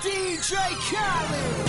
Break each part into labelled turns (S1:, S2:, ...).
S1: DJ Khaled.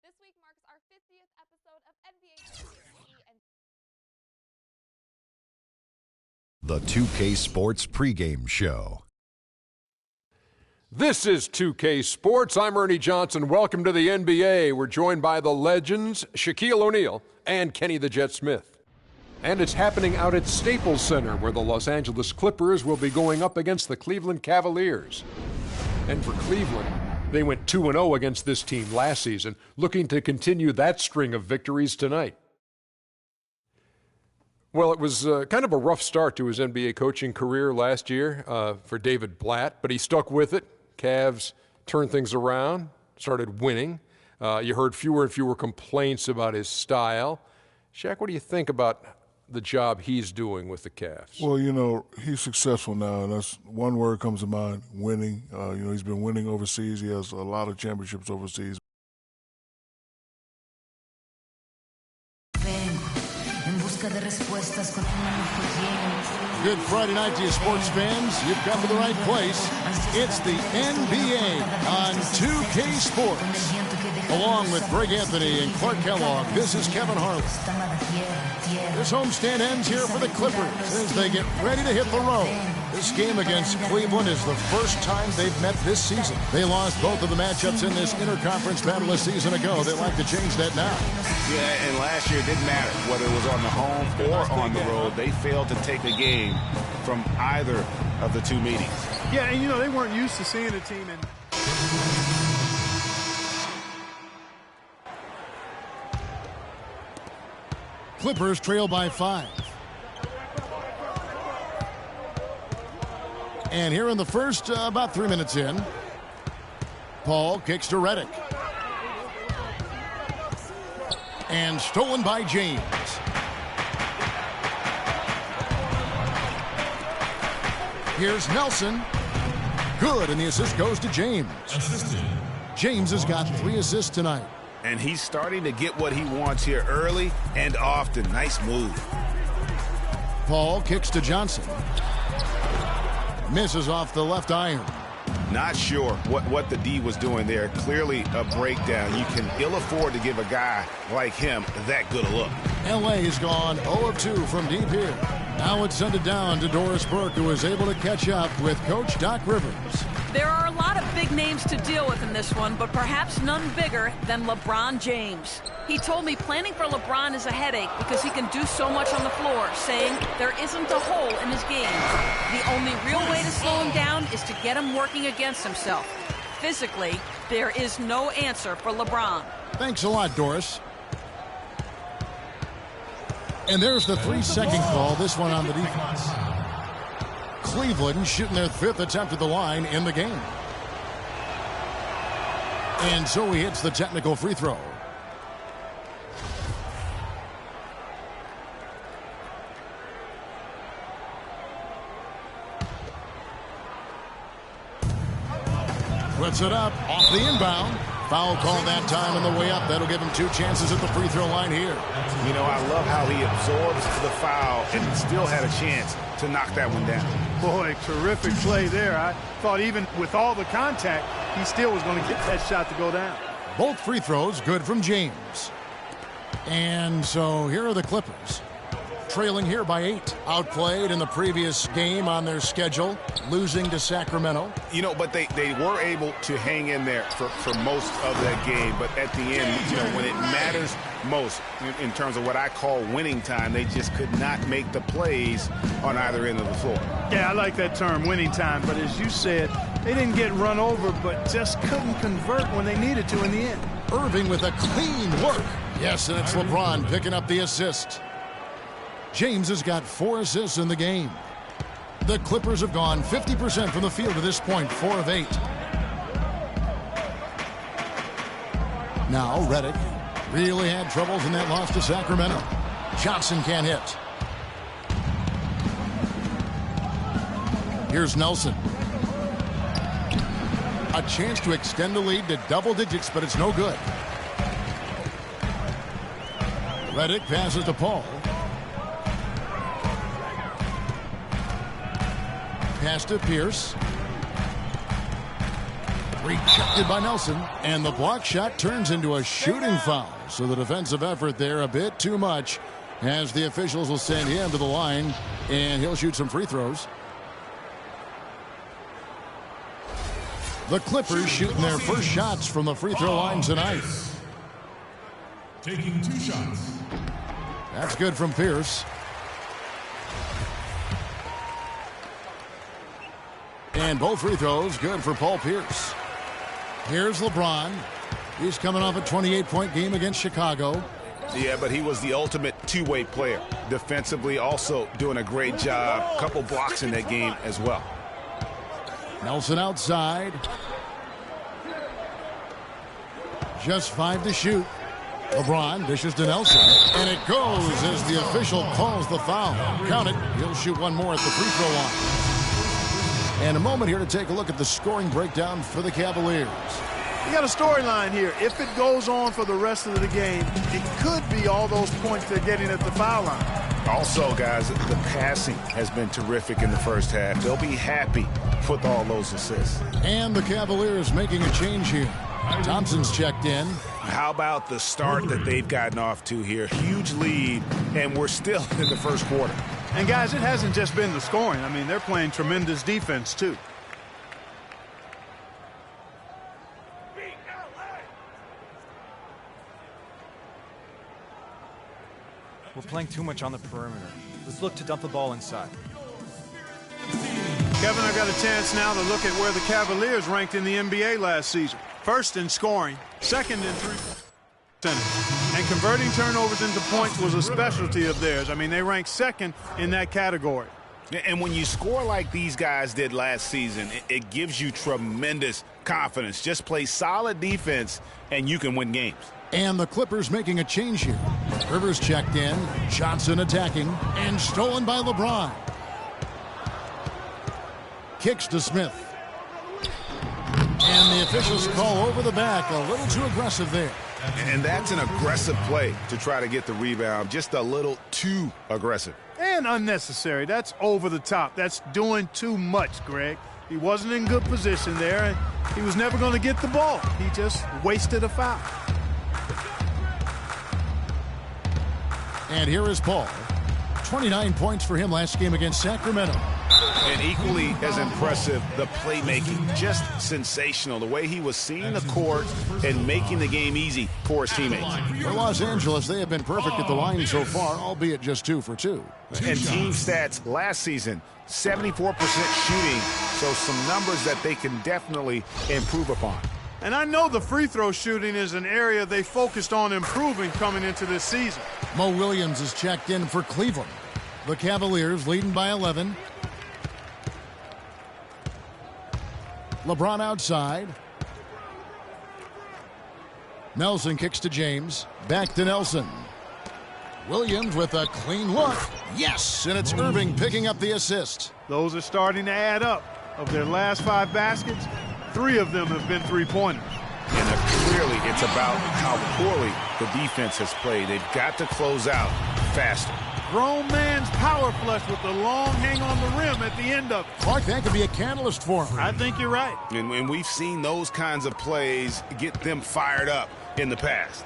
S2: This week marks our 50th episode of NBA
S3: The 2K Sports pregame show.
S4: This is 2K Sports. I'm Ernie Johnson. Welcome to the NBA. We're joined by the legends, Shaquille O'Neal and Kenny the Jet Smith. And it's happening out at Staples Center, where the Los Angeles Clippers will be going up against the Cleveland Cavaliers. And for Cleveland, they went 2-0 against this team last season, looking to continue that string of victories tonight. Well, it was kind of a rough start to his NBA coaching career last year for David Blatt, but he stuck with it. Cavs turned things around, started winning. You heard fewer and fewer complaints about his style. Shaq, what do you think about the job he's doing with the Cavs?
S5: Well, you know, he's successful now, and that's one word comes to mind: winning. You know, he's been winning overseas. He has a lot of championships overseas.
S6: Good Friday night to you, sports fans. You've come to the right place. It's the NBA on 2K Sports. Along with Greg Anthony and Clark Kellogg, this is Kevin Harlan. This homestand ends here for the Clippers as they get ready to hit the road. This game against Cleveland is the first time they've met this season. They lost both of the matchups in this interconference battle a season ago. They'd like to change that now.
S7: Yeah, and last year it didn't matter whether it was on the home or on the road. They failed to take a game from either of the two meetings.
S8: Yeah, and you know, they weren't used to seeing a team in...
S6: Clippers trail by 5. And here in the first, about 3 minutes in, Paul kicks to Redick. And stolen by James. Here's Nelson. Good, and the assist goes to James. James has got 3 assists tonight.
S7: And he's starting to get what he wants here early and often. Nice move.
S6: Paul kicks to Johnson. Misses off the left iron.
S7: Not sure what the D was doing there. Clearly a breakdown. You can ill afford to give a guy like him that good a look.
S6: L.A.'s gone 0 of 2 from deep here. Now it's sent it down to Doris Burke, who is able to catch up with Coach Doc Rivers.
S9: There are a lot of big names to deal with in this one, but perhaps none bigger than LeBron James. He told me planning for LeBron is a headache because he can do so much on the floor, saying there isn't a hole in his game. The only real way to slow him down is to get him working against himself. Physically, there is no answer for LeBron.
S6: Thanks a lot, Doris. And there's the 3-second call, this one on the defense. Cleveland shooting their 5th attempt at the line in the game. And so he hits the technical free throw. Puts it up off the inbound. Foul call that time on the way up. That'll give him 2 chances at the free throw line here.
S7: You know, I love how he absorbs the foul and still had a chance to knock that one down.
S8: Boy, terrific play there. I thought even with all the contact, he still was going to get that shot to go down.
S6: Both free throws good from James. And so here are the Clippers. Trailing here by 8. Outplayed in the previous game on their schedule, losing to Sacramento.
S7: You know, but they were able to hang in there for most of that game. But at the end, you know, when it matters most in terms of what I call winning time, they just could not make the plays on either end of the floor.
S8: Yeah, I like that term, winning time. But as you said, they didn't get run over, but just couldn't convert when they needed to in the end.
S6: Irving with a clean work. Yes, and it's LeBron picking up the assist. James has got 4 assists in the game. The Clippers have gone 50% from the field to this point, 4 of 8. Now Redick really had troubles in that loss to Sacramento. Johnson can't hit. Here's Nelson. A chance to extend the lead to double digits, but it's no good. Redick passes to Paul. Pass to Pierce. Rejected by Nelson. And the block shot turns into a shooting foul. So the defensive effort there a bit too much as the officials will send him to the line. And he'll shoot some free throws. The Clippers shooting their first shots from the free throw line tonight.
S10: Taking 2 shots.
S6: That's good from Pierce. And both free throws good for Paul Pierce. Here's LeBron. He's coming off a 28-point game against Chicago.
S7: Yeah, but he was the ultimate two-way player. Defensively also doing a great job. Couple blocks in that game as well.
S6: Nelson outside. Just 5 to shoot. LeBron dishes to Nelson, and it goes as the official calls the foul. Count it. He'll shoot one more at the free throw line. And a moment here to take a look at the scoring breakdown for the Cavaliers.
S8: You got a storyline here. If it goes on for the rest of the game, it could be all those points they're getting at the foul line.
S7: Also, guys, the passing has been terrific in the first half. They'll be happy with all those assists.
S6: And the Cavaliers making a change here. Thompson's checked in.
S7: How about the start that they've gotten off to here? Huge lead, and we're still in the first quarter.
S8: And, guys, it hasn't just been the scoring. I mean, they're playing tremendous defense, too.
S10: We're playing too much on the perimeter. Let's look to dump the ball inside.
S8: Kevin, I've got a chance now to look at where the Cavaliers ranked in the NBA last season. First in scoring, second in three-point percentage. And converting turnovers into points was a specialty of theirs. I mean, they ranked second in that category.
S7: And when you score like these guys did last season, it gives you tremendous confidence. Just play solid defense, and you can win games.
S6: And the Clippers making a change here. Rivers checked in, Johnson attacking, and stolen by LeBron. Kicks to Smith. And the officials call over the back, a little too aggressive there.
S7: And that's an aggressive play to try to get the rebound, just a little too aggressive.
S8: And unnecessary. That's over the top. That's doing too much, Greg. He wasn't in good position there, and he was never going to get the ball. He just wasted a foul.
S6: And here is Paul. 29 points for him last game against Sacramento.
S7: And equally as impressive, the playmaking. Just sensational. The way he was seeing the court and making the game easy for his teammates.
S6: For Los Angeles, they have been perfect at the line so far, albeit just 2 for 2.
S7: And team stats last season, 74% shooting. So some numbers that they can definitely improve upon.
S8: And I know the free throw shooting is an area they focused on improving coming into this season.
S6: Mo Williams is checked in for Cleveland. The Cavaliers leading by 11. LeBron outside. Nelson kicks to James. Back to Nelson. Williams with a clean look. Yes, and it's Irving picking up the assist.
S8: Those are starting to add up. Of their last 5 baskets, 3 of them have been three-pointers.
S7: And clearly it's about how poorly the defense has played. They've got to close out faster.
S8: Grown man's power flush with the long hang on the rim at the end of it.
S6: Clark, that could be a catalyst for him.
S8: I think you're right.
S7: And we've seen those kinds of plays get them fired up in the past.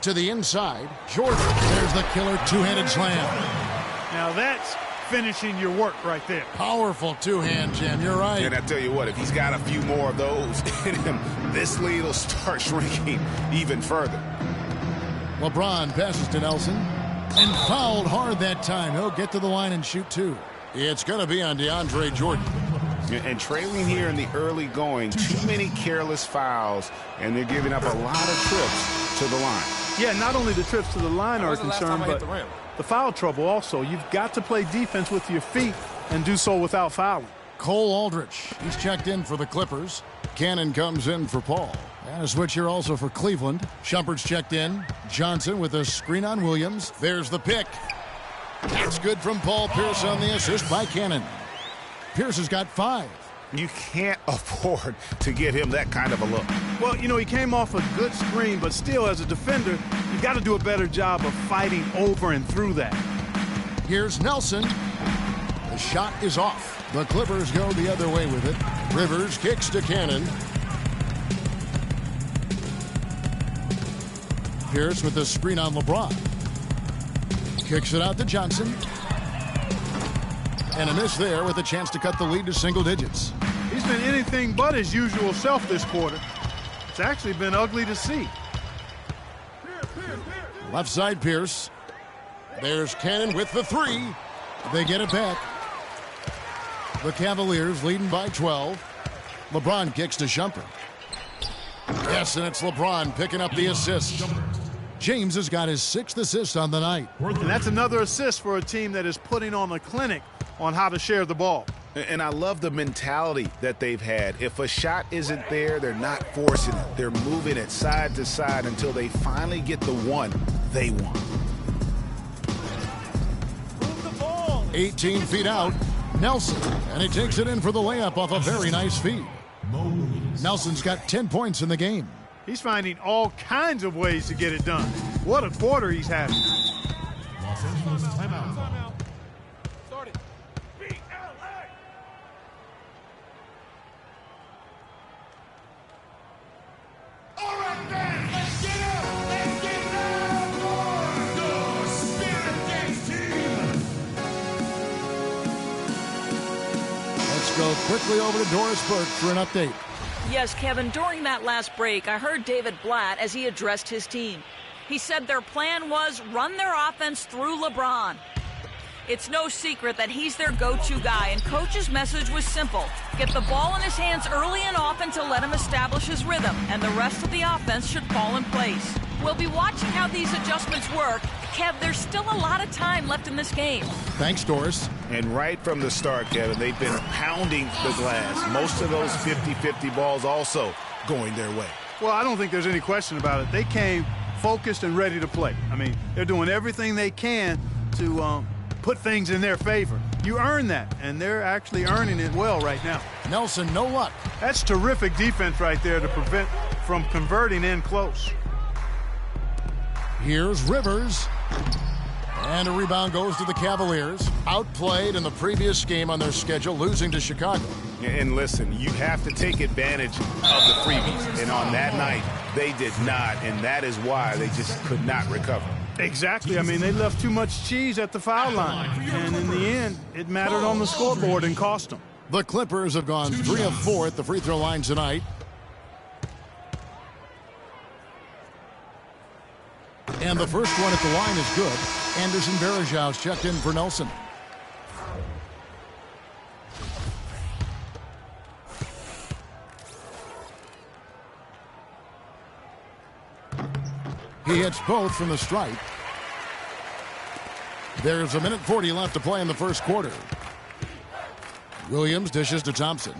S6: To the inside, Jordan. There's the killer two-handed slam.
S8: Now that's finishing your work right there.
S6: Powerful two-hand jam, you're right.
S7: And I tell you what, if he's got a few more of those in him, this lead will start shrinking even further.
S6: LeBron passes to Nelson and fouled hard that time. He'll get to the line and shoot 2. It's going to be on DeAndre Jordan.
S7: And trailing here in the early going, too many careless fouls, and they're giving up a lot of trips to the line.
S8: Yeah, not only the trips to the line are concerned, but the foul trouble also. You've got to play defense with your feet and do so without fouling.
S6: Cole Aldrich, he's checked in for the Clippers. Cannon comes in for Paul. And a switch here also for Cleveland. Shumpert's checked in. Johnson with a screen on Williams. There's the pick. That's good from Paul Pierce on the assist by Cannon. Pierce has got 5.
S7: You can't afford to get him that kind of a look.
S8: Well, you know, he came off a good screen, but still, as a defender, you got to do a better job of fighting over and through that.
S6: Here's Nelson. The shot is off. The Clippers go the other way with it. Rivers kicks to Cannon. Pierce with the screen on LeBron. Kicks it out to Johnson. And a miss there with a chance to cut the lead to single digits.
S8: He's been anything but his usual self this quarter. It's actually been ugly to see.
S6: Left side Pierce. There's Cannon with the 3. They get it back. The Cavaliers leading by 12. LeBron kicks to Shumpert. Yes, and it's LeBron picking up the assist. James has got his 6th assist on the night.
S8: And that's another assist for a team that is putting on a clinic on how to share the ball.
S7: And I love the mentality that they've had. If a shot isn't there, they're not forcing it. They're moving it side to side until they finally get the one they want.
S6: 18 feet out, Nelson, and he takes it in for the layup off a very nice feed. Nelson's got 10 points in the game.
S8: He's finding all kinds of ways to get it done. What a quarter he's having.
S1: Timeout.
S8: Started.
S1: All right, fans, let's get up. Let's get down for the Spirit Games team.
S6: Let's go quickly over to Doris Burke for an update.
S9: Yes, Kevin, during that last break, I heard David Blatt as he addressed his team. He said their plan was run their offense through LeBron. It's no secret that he's their go-to guy, and Coach's message was simple. Get the ball in his hands early and often to let him establish his rhythm, and the rest of the offense should fall in place. We'll be watching how these adjustments work. Kev, there's still a lot of time left in this game.
S6: Thanks, Doris.
S7: And right from the start, Kevin, they've been pounding the glass. Most of those 50-50 balls also going their way.
S8: Well, I don't think there's any question about it. They came focused and ready to play. I mean, they're doing everything they can to put things in their favor. You earn that, and they're actually earning it well right now.
S6: Nelson, no luck.
S8: That's terrific defense right there to prevent from converting in close.
S6: Here's Rivers. And a rebound goes to the Cavaliers. Outplayed in the previous game on their schedule, losing to Chicago.
S7: And listen, you have to take advantage of the freebies. And on that night, they did not, and that is why they just could not recover.
S8: Exactly. I mean, they left too much cheese at the foul line. And in the end, it mattered on the scoreboard and cost them.
S6: The Clippers have gone 3 of 4 at the free throw line tonight. And the first one at the line is good. Anderson Varejão's checked in for Nelson. He hits both from the stripe. There's 1:40 left to play in the first quarter. Williams dishes to Thompson.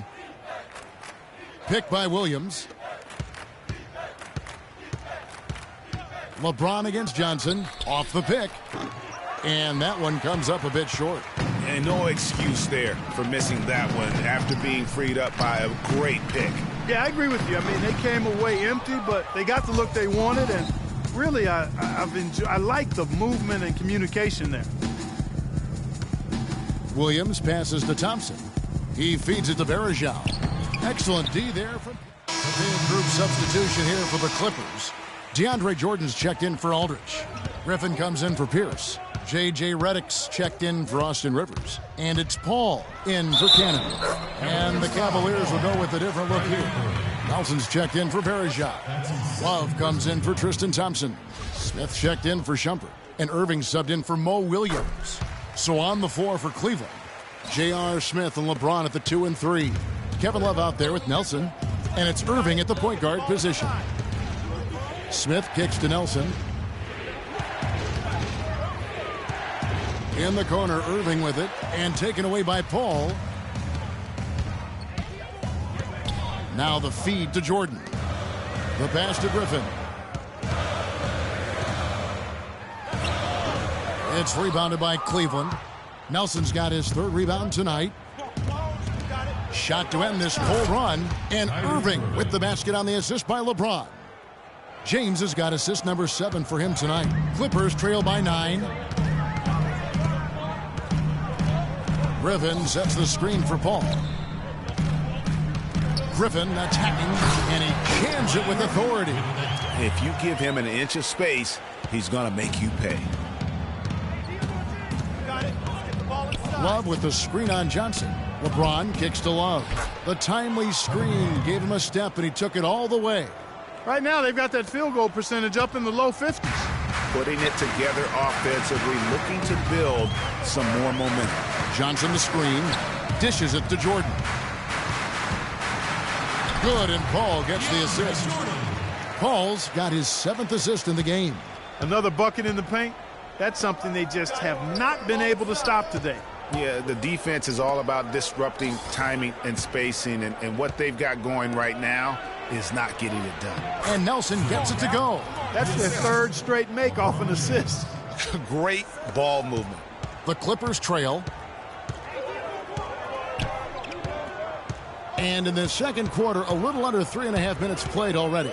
S6: Picked by Williams. LeBron against Johnson. Off the pick. And that one comes up a bit short.
S7: And no excuse there for missing that one after being freed up by a great pick.
S8: Yeah, I agree with you. I mean, they came away empty, but they got the look they wanted, and really, I like the movement and communication there.
S6: Williams passes to Thompson. He feeds it to Varejão. Excellent D there from a big group substitution here for the Clippers. DeAndre Jordan's checked in for Aldridge. Griffin comes in for Pierce. J.J. Redick's checked in for Austin Rivers. And it's Paul in for Cannon. And the Cavaliers will go with a different look here. Nelson's checked in for Varejão. Love comes in for Tristan Thompson. Smith checked in for Shumpert. And Irving subbed in for Mo Williams. So on the floor for Cleveland, J.R. Smith and LeBron at the 2 and 3. Kevin Love out there with Nelson. And it's Irving at the point guard position. Smith kicks to Nelson. In the corner, Irving with it. And taken away by Paul. Now the feed to Jordan. The pass to Griffin. It's rebounded by Cleveland. Nelson's got his third rebound tonight. Shot to end this full run. And Irving with the basket on the assist by LeBron. James has got assist number 7 for him tonight. Clippers trail by 9. Griffin sets the screen for Paul. Griffin attacking, and he jams it with authority.
S7: If you give him an inch of space, he's going to make you pay.
S6: Love with the screen on Johnson. LeBron kicks to Love. The timely screen gave him a step, and he took it all the way.
S8: Right now, they've got that field goal percentage up in the low 50s.
S7: Putting it together offensively, looking to build some more momentum.
S6: Johnson the screen, dishes it to Jordan. Good, and Paul gets the assist. Paul's got his 7th assist in the game.
S8: Another bucket in the paint. That's something they just have not been able to stop today.
S7: Yeah, the defense is all about disrupting timing and spacing, and what they've got going right now is not getting it done.
S6: And Nelson gets it to go.
S8: That's their third straight make off an assist.
S7: Great ball movement.
S6: The Clippers trail. And in the second quarter, a little under 3.5 minutes played already.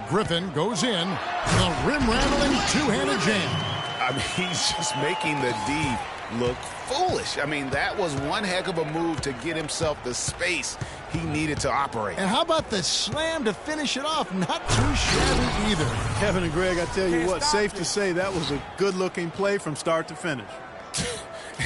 S6: Griffin goes in. The rim-rattling two-handed jam.
S7: I mean, he's just making the D look foolish. I mean, that was one heck of a move to get himself the space he needed to operate.
S6: And how about the slam to finish it off? Not too shabby either.
S8: Kevin and Greg, I tell you what, safe to say that was a good-looking play from start to finish.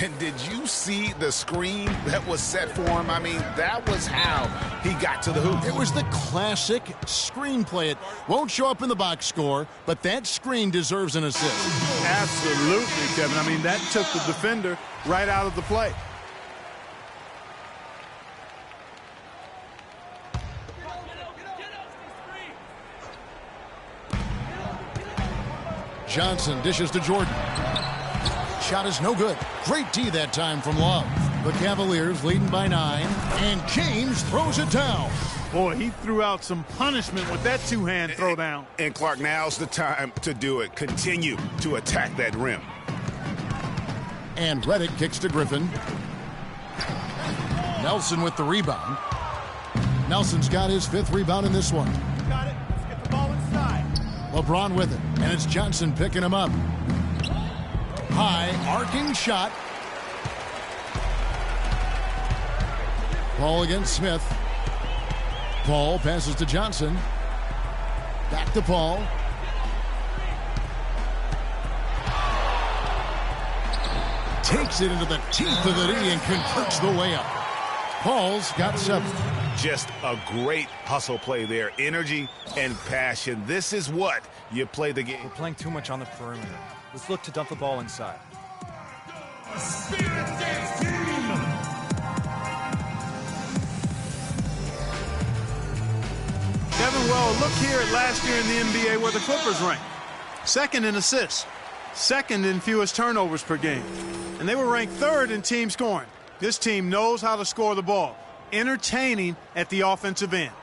S7: And did you see the screen that was set for him? I mean, that was how he got to the hoop.
S6: It was the classic screen play. It won't show up in the box score, but that screen deserves an assist.
S8: Absolutely, Kevin. I mean, that took the defender right out of the play.
S6: Johnson dishes to Jordan. Shot is no good. Great D that time from Love. The Cavaliers leading by 9, and James throws it down.
S8: Boy, he threw out some punishment with that two-hand throwdown.
S7: And Clark, now's the time to do it. Continue to attack that rim.
S6: And Reddick kicks to Griffin. Nelson with the rebound. Nelson's got his 5th rebound in this one.
S8: Got it. Let's get the ball inside.
S6: LeBron with it, and it's Johnson picking him up. High, arcing shot. Paul against Smith. Paul passes to Johnson. Back to Paul. Takes it into the teeth of the D and converts the layup. Paul's got 7.
S7: Just a great hustle play there. Energy and passion. This is what you play the game.
S10: We're playing too much on the perimeter. Let's look to dump the ball inside.
S1: Spirit Dance Team!
S8: Kevin, well, look here at last year in the NBA where the Clippers ranked. 2nd in assists, 2nd in fewest turnovers per game. And they were ranked 3rd in team scoring. This team knows how to score the ball. Entertaining at the offensive end.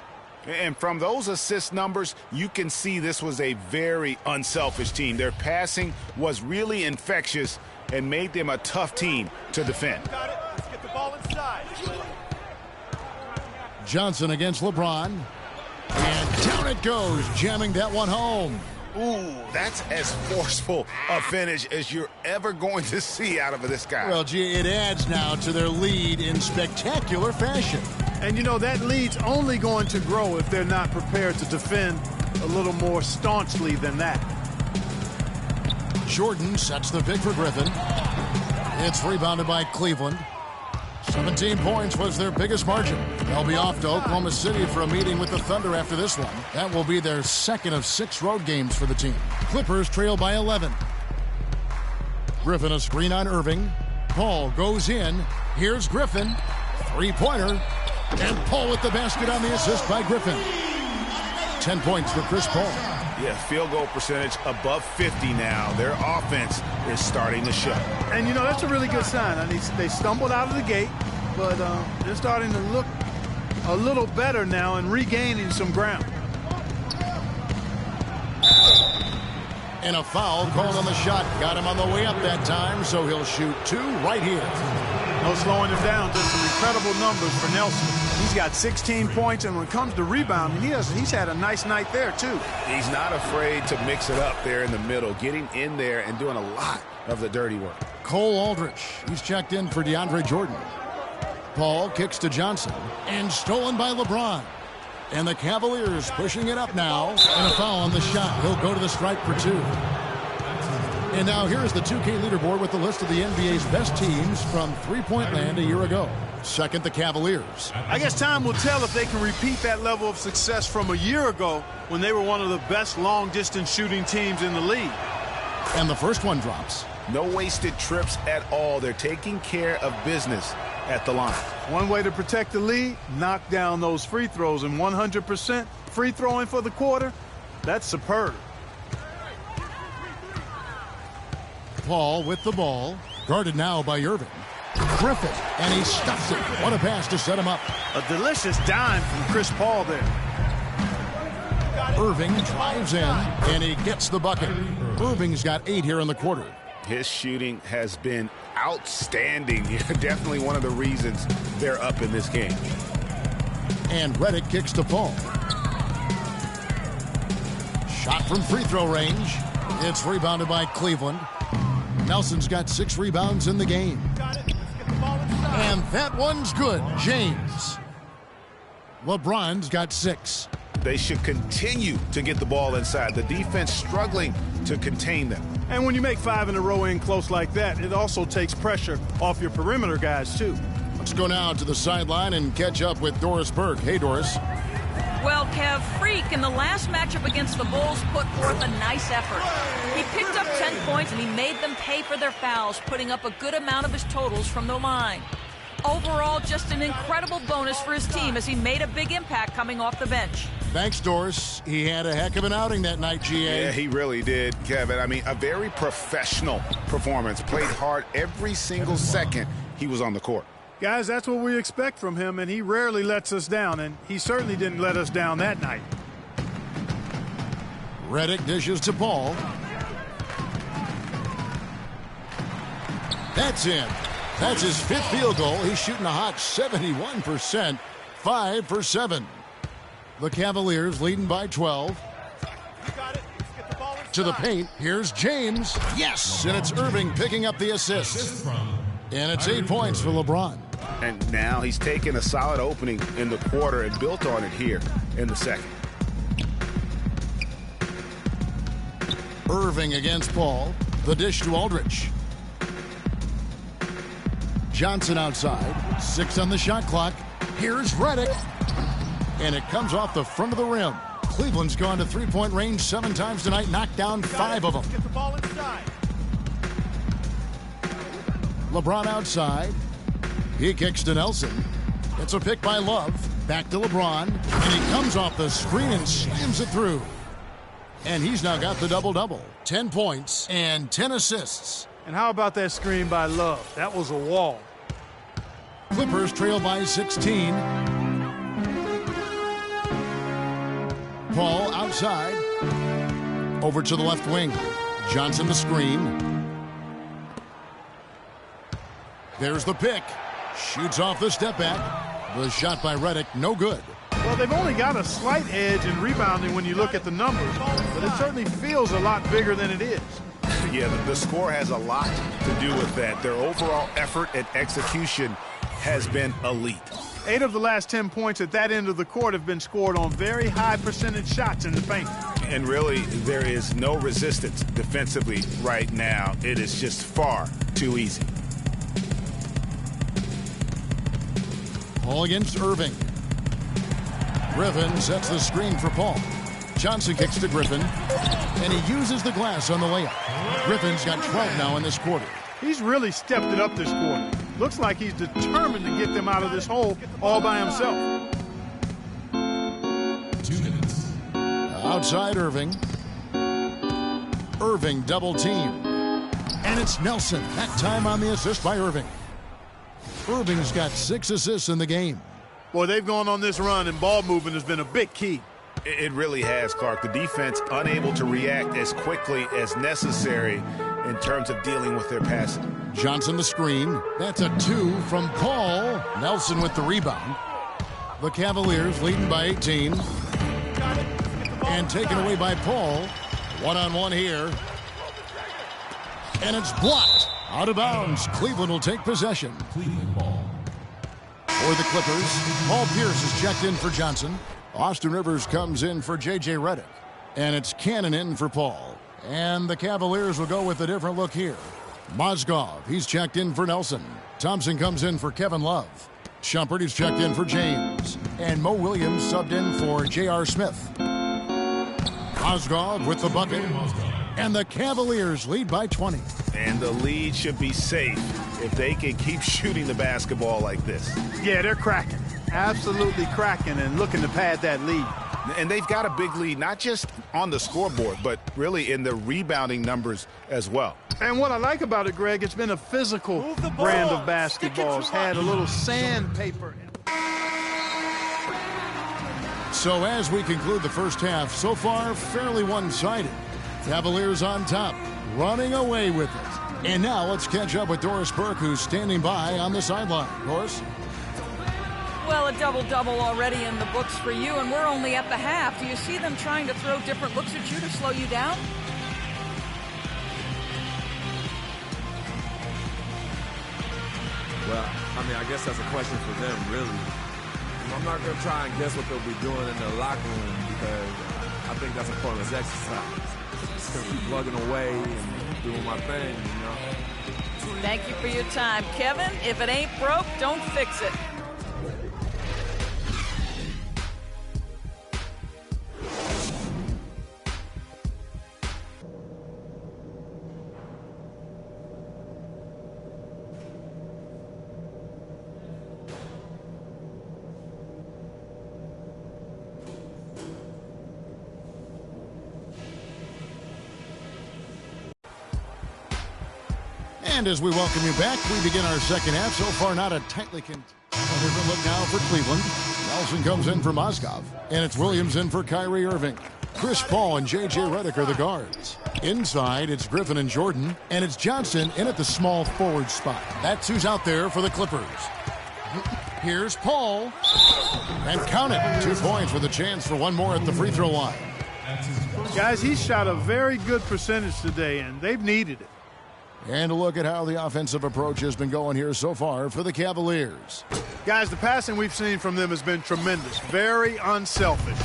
S7: And from those assist numbers, you can see this was a very unselfish team. Their passing was really infectious and made them a tough team to defend.
S8: Got it. Let's get the ball inside.
S6: Johnson against LeBron. And down it goes, jamming that one home.
S7: Ooh, that's as forceful a finish as you're ever going to see out of this guy.
S6: Well, gee, it adds now to their lead in spectacular fashion.
S8: And, you know, that lead's only going to grow if they're not prepared to defend a little more staunchly than that.
S6: Jordan sets the pick for Griffin. It's rebounded by Cleveland. 17 points was their biggest margin. They'll be off to Oklahoma City for a meeting with the Thunder after this one. That will be their 2nd of 6 road games for the team. Clippers trail by 11. Griffin a screen on Irving. Paul goes in. Here's Griffin. 3-pointer. And Paul with the basket on the assist by Griffin. 10 points for Chris Paul.
S7: Yeah, field goal percentage above 50 now. Their offense is starting to show.
S8: And, you know, that's a really good sign. I mean, they stumbled out of the gate, but they're starting to look a little better now and regaining some ground.
S6: And a foul called on the shot. Got him on the way up that time, so he'll shoot 2 right here.
S8: No slowing him down. Just some incredible numbers for Nelson. He's got 16 points, and when it comes to rebounding, he's had a nice night there, too.
S7: He's not afraid to mix it up there in the middle, getting in there and doing a lot of the dirty work.
S6: Cole Aldrich, he's checked in for DeAndre Jordan. Paul kicks to Johnson, and stolen by LeBron. And the Cavaliers pushing it up now, and a foul on the shot. He'll go to the stripe for 2. And now here's the 2K leaderboard with the list of the NBA's best teams from three-point land a year ago. 2nd, the Cavaliers.
S8: I guess time will tell if they can repeat that level of success from a year ago when they were one of the best long-distance shooting teams in the league.
S6: And the first one drops.
S7: No wasted trips at all. They're taking care of business at the line.
S8: One way to protect the lead, knock down those free throws, and 100% free throwing for the quarter, that's superb.
S6: Paul with the ball. Guarded now by Irving. Griffin, and he stuffs it. What a pass to set him up.
S8: A delicious dime from Chris Paul there.
S6: Irving drives in, and he gets the bucket. Irving's got 8 here in the quarter.
S7: His shooting has been outstanding. Definitely one of the reasons they're up in this game.
S6: And Redick kicks to Paul. Shot from free throw range. It's rebounded by Cleveland. Nelson's got 6 rebounds in the game. And that one's good. James. LeBron's got 6.
S7: They should continue to get the ball inside. The defense struggling to contain them.
S8: And when you make 5 in a row in close like that, it also takes pressure off your perimeter guys, too.
S6: Let's go now to the sideline and catch up with Doris Burke. Hey, Doris.
S9: Well, Kev, Freak in the last matchup against the Bulls put forth a nice effort. He picked up 10 points and he made them pay for their fouls, putting up a good amount of his totals from the line. Overall, just an incredible bonus for his team as he made a big impact coming off the bench.
S6: Thanks, Doris. He had a heck of an outing that night, GA.
S7: Yeah, he really did, Kevin. I mean, a very professional performance. Played hard every single second he was on the court.
S8: Guys, that's what we expect from him, and he rarely lets us down, and he certainly didn't let us down that night.
S6: Redick dishes to Paul. That's in. That's his 5th field goal. He's shooting a hot 71%, 5 for 7. The Cavaliers leading by 12. To the paint, here's James. Yes, and it's Irving picking up the assist. And it's 8 points for LeBron.
S7: And now he's taken a solid opening in the quarter and built on it here in the second.
S6: Irving against Paul. The dish to Aldridge. Johnson outside. 6 on the shot clock. Here's Redick. And it comes off the front of the rim. Cleveland's gone to three-point range 7 times tonight, knocked down 5 of them.
S8: Get the ball inside.
S6: LeBron outside. He kicks to Nelson. It's a pick by Love. Back to LeBron. And he comes off the screen and slams it through. And he's now got the double-double. 10 points and 10 assists.
S8: And how about that screen by Love? That was a wall.
S6: Clippers trail by 16. Paul outside. Over to the left wing. Johnson the screen. There's the pick. Shoots off the step back. The shot by Redick, no good.
S8: Well, they've only got a slight edge in rebounding when you look at the numbers, but it certainly feels a lot bigger than it is.
S7: Yeah, the score has a lot to do with that. Their overall effort and execution has been elite.
S8: 8 of the last 10 points at that end of the court have been scored on very high percentage shots in the paint.
S7: And really, there is no resistance defensively right now. It is just far too easy.
S6: Paul against Irving. Griffin sets the screen for Paul. Johnson kicks to Griffin, and he uses the glass on the layup. Griffin's got 12 now in this quarter.
S8: He's really stepped it up this quarter. Looks like he's determined to get them out of this hole all by himself.
S1: 2 minutes.
S6: Outside Irving. Irving double team. And it's Nelson. That time on the assist by Irving. Irving's got 6 assists in the game.
S8: Boy, they've gone on this run, and ball movement has been a big key.
S7: It really has, Clark. The defense unable to react as quickly as necessary in terms of dealing with their passing.
S6: Johnson the screen. That's a 2 from Paul. Nelson with the rebound. The Cavaliers leading by 18. And taken away by Paul. One-on-one here. And it's blocked. Out of bounds. Cleveland will take possession.
S1: Cleveland ball.
S6: For the Clippers, Paul Pierce is checked in for Johnson. Austin Rivers comes in for J.J. Redick. And it's Cannon in for Paul. And the Cavaliers will go with a different look here. Mozgov, he's checked in for Nelson. Thompson comes in for Kevin Love. Shumpert is checked in for James. And Mo Williams subbed in for J.R. Smith. Mozgov with the bucket. And the Cavaliers lead by 20.
S7: And the lead should be safe if they can keep shooting the basketball like this.
S8: Yeah, they're cracking. Absolutely cracking and looking to pad that lead.
S7: And they've got a big lead, not just on the scoreboard, but really in the rebounding numbers as well.
S8: And what I like about it, Greg, it's been a physical brand of basketball. It's had a little sandpaper.
S6: So as we conclude the first half, so far fairly one-sided. Cavaliers on top, running away with it. And now let's catch up with Doris Burke, who's standing by on the sideline. Doris?
S9: Well, a double-double already in the books for you, and we're only at the half. Do you see them trying to throw different looks at you to slow you down?
S11: Well, I mean, I guess that's a question for them, really. I'm not going to try and guess what they'll be doing in the locker room because I think that's a pointless exercise. Just going to keep plugging away and doing my thing, you know.
S9: Thank you for your time. Kevin, if it ain't broke, don't fix it.
S6: And as we welcome you back, we begin our second half. So far, not a tightly different look now for Cleveland. Nelson comes in for Mozgov, and it's Williams in for Kyrie Irving. Chris Paul and J.J. Redick are the guards. Inside, it's Griffin and Jordan, and it's Johnson in at the small forward spot. That's who's out there for the Clippers. Here's Paul, and count it. 2 points with a chance for one more at the free throw line.
S8: Guys, he shot a very good percentage today, and they've needed it.
S6: And a look at how the offensive approach has been going here so far for the Cavaliers.
S8: Guys, the passing we've seen from them has been tremendous. Very unselfish.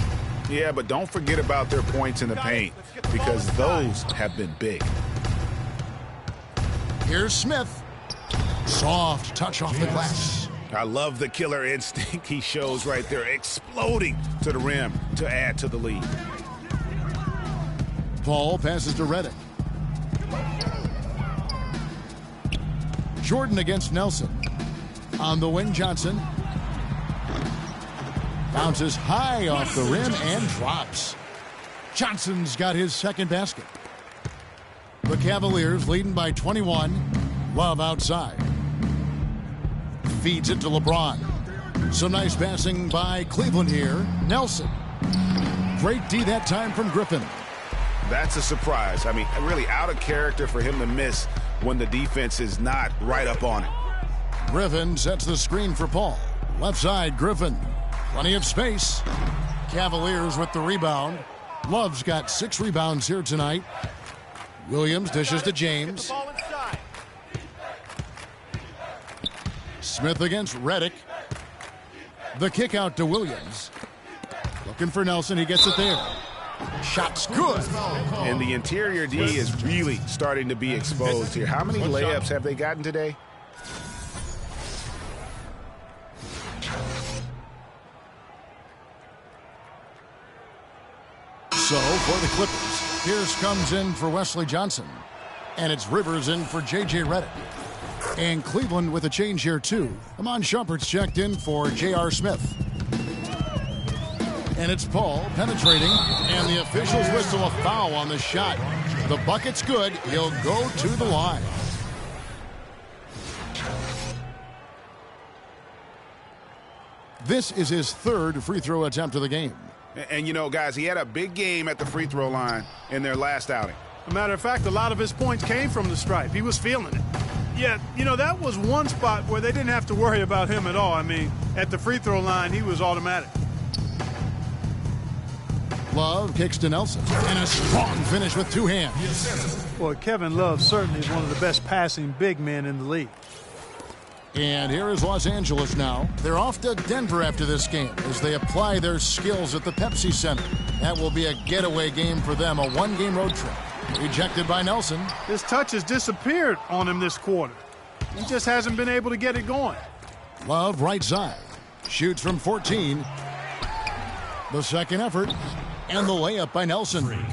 S7: Yeah, but don't forget about their points in the paint because those have been big.
S6: Here's Smith. Soft touch off the glass.
S7: I love the killer instinct he shows right there, exploding to the rim to add to the lead.
S6: Paul passes to Redick. Jordan against Nelson. On the wing, Johnson. Bounces high off the rim and drops. Johnson's got his second basket. The Cavaliers leading by 21. Love outside. Feeds it to LeBron. Some nice passing by Cleveland here. Nelson. Great D that time from Griffin.
S7: That's a surprise. I mean, really out of character for him to miss when the defense is not right up on it.
S6: Griffin sets the screen for Paul. Left side, Griffin. Plenty of space. Cavaliers with the rebound. Love's got 6 rebounds here tonight. Williams dishes to James. Smith against Redick. The kick out to Williams. Looking for Nelson. He gets it there. Shot's good.
S7: And the interior D is really starting to be exposed here. How many layups have they gotten today?
S6: So for the Clippers, Pierce comes in for Wesley Johnson. And it's Rivers in for J.J. Redick. And Cleveland with a change here too. Amon Shumpert's checked in for J.R. Smith. And it's Paul penetrating, and the officials whistle a foul on the shot. The bucket's good. He'll go to the line. This is his 3rd free throw attempt of the game.
S7: And you know, guys, he had a big game at the free throw line in their last outing.
S8: As a matter of fact, a lot of his points came from the stripe. He was feeling it. Yeah, you know, that was one spot where they didn't have to worry about him at all. I mean, at the free throw line, he was automatic.
S6: Love kicks to Nelson, and a strong finish with 2 hands.
S8: Boy, Kevin Love certainly is one of the best passing big men in the league.
S6: And here is Los Angeles now. They're off to Denver after this game as they apply their skills at the Pepsi Center. That will be a getaway game for them, a 1-game road trip. Rejected by Nelson.
S8: His touch has disappeared on him this quarter. He just hasn't been able to get it going.
S6: Love right side. Shoots from 14. The second effort. And the layup by Nelson.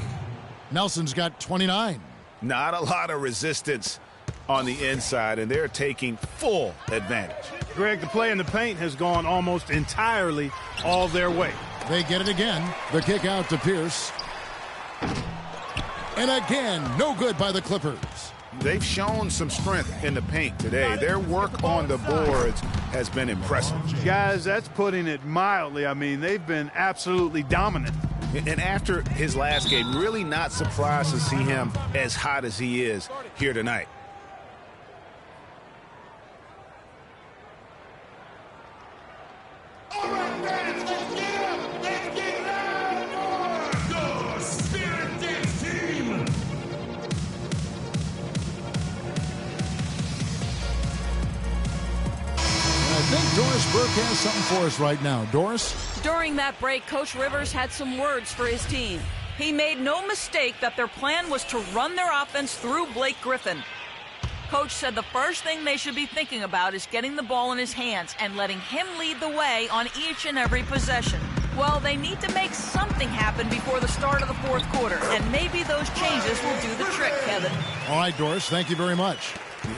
S6: Nelson's got 29.
S7: Not a lot of resistance on the inside, and they're taking full advantage.
S8: Greg, the play in the paint has gone almost entirely all their way.
S6: They get it again. The kick out to Pierce. And again, no good by the Clippers.
S7: They've shown some strength in the paint today. Their work on the boards has been impressive.
S8: Guys, that's putting it mildly. I mean, they've been absolutely dominant.
S7: And after his last game, really not surprised to see him as hot as he is here tonight.
S1: All right, fans, let's get up. Let's get loud for the Spirit Dance team.
S6: I think Doris Burke has something for us right now. Doris?
S9: During that break, Coach Rivers had some words for his team. He made no mistake that their plan was to run their offense through Blake Griffin. Coach said the first thing they should be thinking about is getting the ball in his hands and letting him lead the way on each and every possession. Well, they need to make something happen before the start of the fourth quarter, and maybe those changes will do the trick, Kevin.
S6: All right, Doris, thank you very much.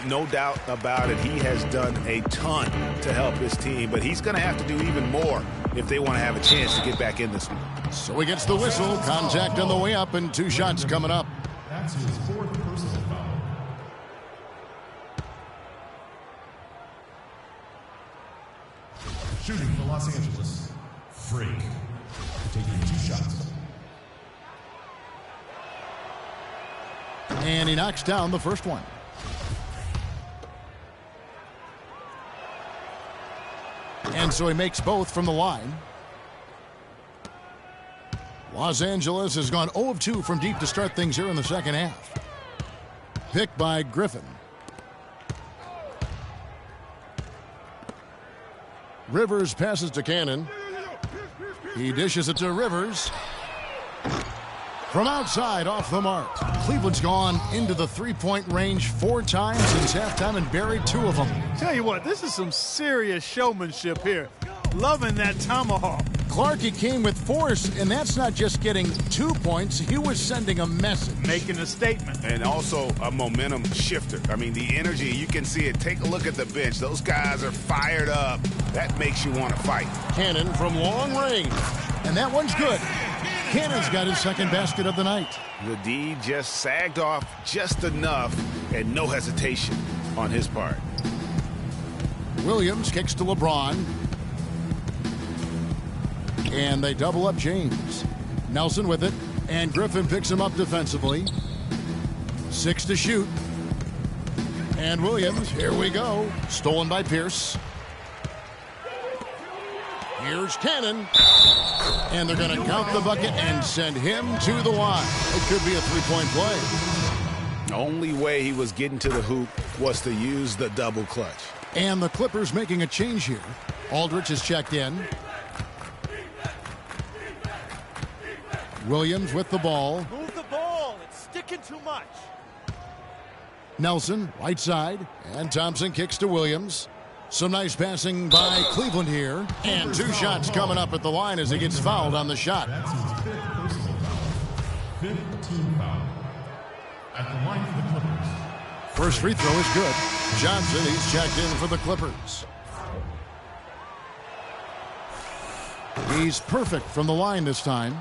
S7: No doubt about it. He has done a ton to help his team, but he's going to have to do even more if they want to have a chance to get back in this one.
S6: So he gets the whistle. Contact on the way up, and 2 shots coming up.
S1: That's his 4th personal foul. Shooting for Los Angeles. Freak. Taking 2 shots.
S6: And he knocks down the first one. And so he makes both from the line. Los Angeles has gone 0 of 2 from deep to start things here in the second half. Picked by Griffin. Rivers passes to Cannon. He dishes it to Rivers. From outside, off the mark. Cleveland's gone into the three-point range 4 times since halftime and buried 2 of them.
S8: Tell you what, this is some serious showmanship here. Loving that tomahawk.
S6: Clark, came with force, and that's not just getting 2 points. He was sending a message.
S8: Making a statement.
S7: And also a momentum shifter. I mean, the energy, you can see it. Take a look at the bench. Those guys are fired up. That makes you want to fight.
S6: Cannon from long range. And that one's good. Cannon's got his second basket of the night.
S7: The D just sagged off just enough and no hesitation on his part.
S6: Williams kicks to LeBron. And they double up James. Nelson with it. And Griffin picks him up defensively. 6 to shoot. And Williams, here we go. Stolen by Pierce. Here's Cannon. And they're going to count the bucket and send him to the line. It could be a 3-point play.
S7: The only way he was getting to the hoop was to use the double clutch.
S6: And the Clippers making a change here. Aldridge is checked in. Williams with the ball.
S10: Move the ball. It's sticking too much.
S6: Nelson, right side. And Thompson kicks to Williams. Some nice passing by Cleveland here. And 2 shots coming up at the line as he gets fouled on the shot.
S1: That's his 5th personal foul. 5th team foul. At the line for the Clippers.
S6: First free throw is good. Johnson, he's checked in for the Clippers. He's perfect from the line this time.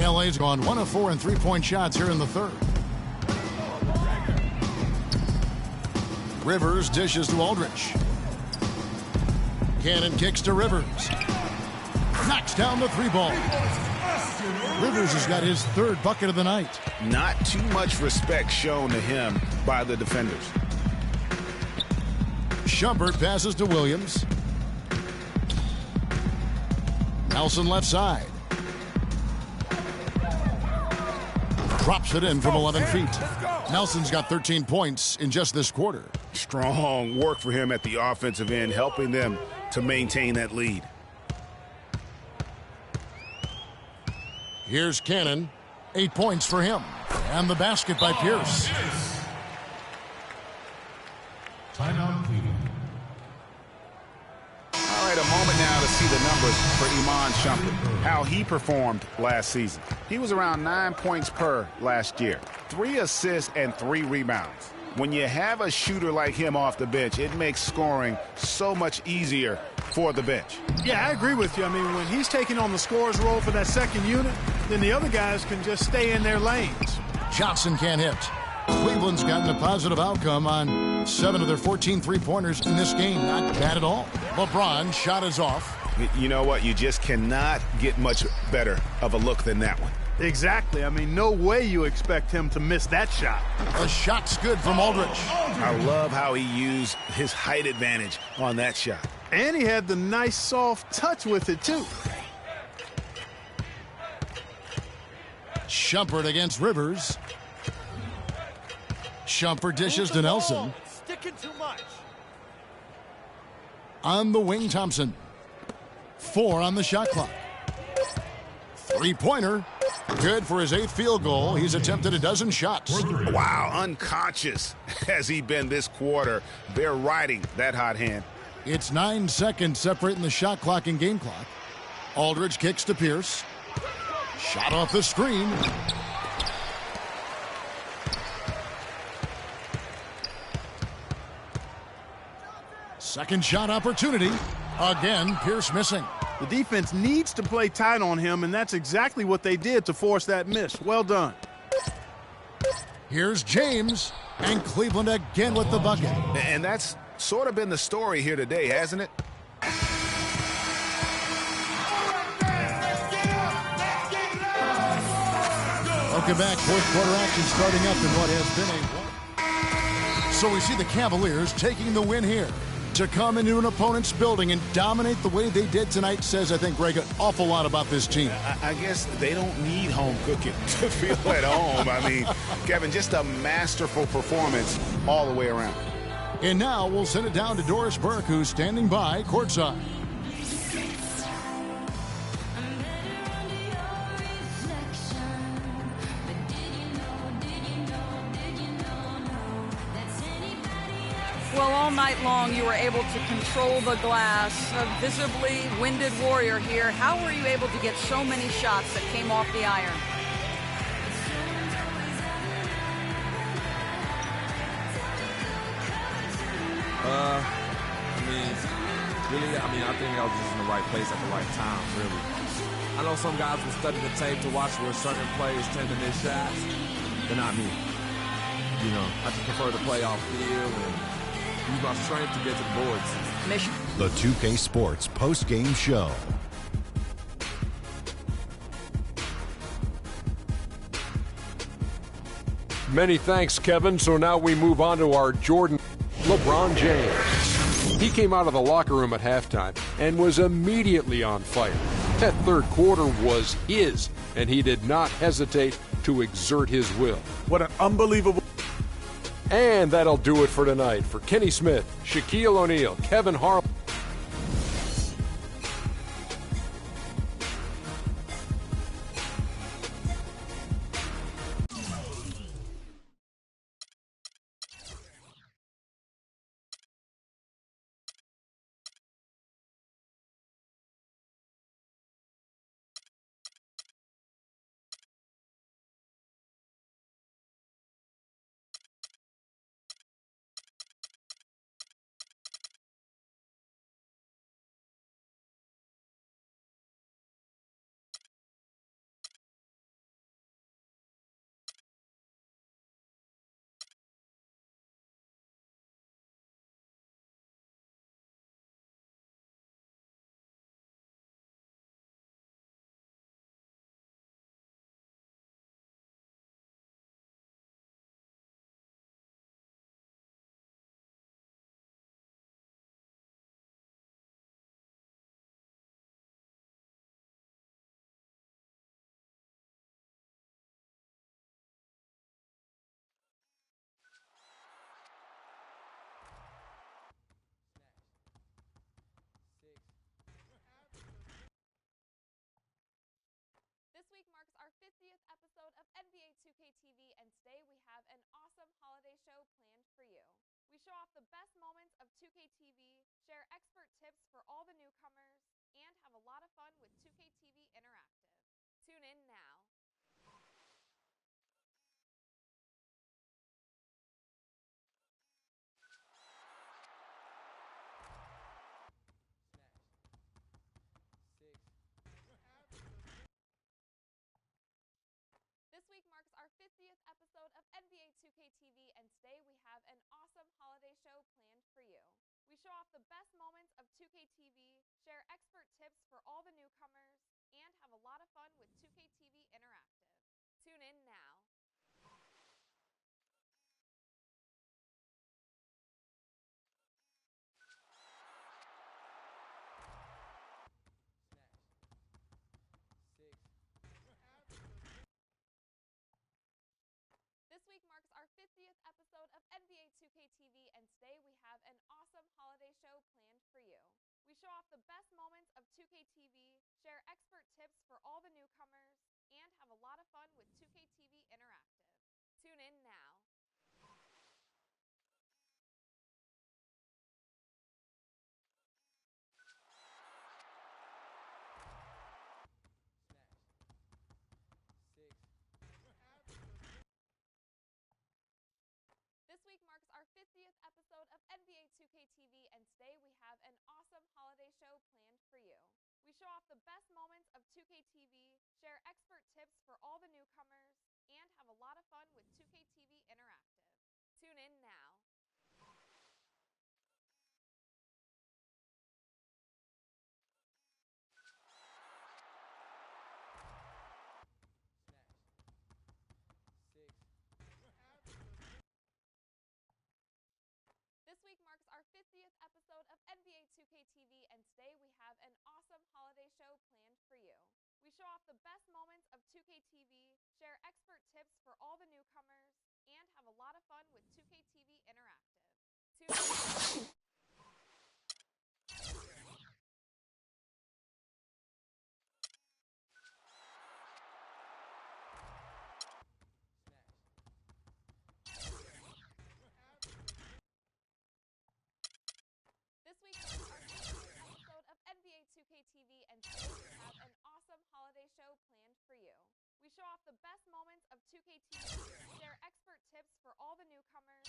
S6: LA's gone 1 of 4 in 3-point shots here in the third. Rivers dishes to Aldridge. Cannon kicks to Rivers. Knocks down the 3-ball. Rivers has got his 3rd bucket of the night.
S7: Not too much respect shown to him by the defenders.
S6: Shumpert passes to Williams. Nelson left side. Drops it in from 11 feet. Nelson's got 13 points in just this quarter.
S7: Strong work for him at the offensive end, helping them to maintain that lead.
S6: Here's Cannon. 8 points for him. And the basket by Pierce.
S1: Timeout, Cleveland.
S7: All right, a moment now to see the numbers for Iman Shumpert, how he performed last season. He was around 9 points per last year, 3 assists and 3 rebounds. when you have a shooter like him off the bench, it makes scoring so much easier for the bench.
S8: Yeah, I agree with you. I mean, when he's taking on the scorer's role for that second unit, then the other guys can just stay in their lanes.
S6: Johnson can't hit. Cleveland's gotten a positive outcome on 7 of their 14 three-pointers in this game. Not bad at all. LeBron's shot is off.
S7: You know what? You just cannot get much better of a look than that one.
S8: Exactly. I mean, no way you expect him to miss that shot.
S6: The shot's good from Aldridge.
S7: I love how he used his height advantage on that shot.
S8: And he had the nice soft touch with it, too.
S6: Shumpert against Rivers. Shumpert dishes to Nelson.
S1: Sticking too much.
S6: On the wing, Thompson. 4 on the shot clock. Three-pointer. Good for his 8th field goal. He's attempted a dozen shots.
S7: Wow, unconscious has he been this quarter. They're riding that hot hand.
S6: It's 9 seconds separating the shot clock and game clock. Aldridge kicks to Pierce. Shot off the screen. Second shot opportunity. Again, Pierce missing.
S8: The defense needs to play tight on him, and that's exactly what they did to force that miss. Well done.
S6: Here's James, and Cleveland again with the bucket.
S7: And that's sort of been the story here today, hasn't it?
S6: Welcome back. Fourth quarter action starting up in what has been a... So we see the Cavaliers taking the win here. To come into an opponent's building and dominate the way they did tonight says, I think, Greg, an awful lot about this team.
S7: I guess they don't need home cooking to feel at home. I mean, Kevin, just a masterful performance all the way around.
S6: And now we'll send it down to Doris Burke, who's standing by courtside.
S9: Well, all night long you were able to control the glass. A visibly winded warrior here. How were you able to get so many shots that came off the iron?
S11: I think I was just in the right place at the right time, really. I know some guys will study the tape to watch where certain players tend to miss shots, but not me. You know, I just prefer to play off field and use my strength to get to the boards.
S9: Mission.
S3: The 2K Sports post-game show.
S4: Many thanks, Kevin. So now we move on to our Jordan. LeBron James. He came out of the locker room at halftime and was immediately on fire. That third quarter was his, and he did not hesitate to exert his will.
S8: What an unbelievable...
S4: And that'll do it for tonight. For Kenny Smith, Shaquille O'Neal, Kevin Harlan.
S2: This week marks our 50th episode of NBA 2K TV, and today we have an awesome holiday show planned for you. We show off the best moments of 2K TV, share expert tips for all the newcomers, and have a lot of fun with 2K TV Interactive. Tune in now. TV, and today we have an awesome holiday show planned for you. We show off the best moments of 2K TV, share expert tips for all the newcomers, and have a lot of fun with 2K TV Interactive. Tune in now. This week marks our 50th episode of NBA 2K TV, and today we have an awesome holiday show planned for you. We show off the best moments of 2K TV, share expert tips for all the newcomers, and have a lot of fun with 2K TV Interactive. Tune in now. This week marks our 50th episode of NBA 2K TV, and today we have an awesome holiday show planned for you. We show off the best moments of 2K TV, share expert tips for all the newcomers, and have a lot of fun with 2K TV Interactive. Tune in now. This week marks our 50th episode of NBA 2K TV, and today we have an awesome holiday show planned for you. We show off the best moments of 2K TV, share expert tips for all the newcomers, and have a lot of fun with 2K TV Interactive. Tune in. This week marks our 50th episode of NBA 2K TV, and today we have an awesome holiday show planned for you. We show off the best moments of 2K TV, share expert tips for all the newcomers,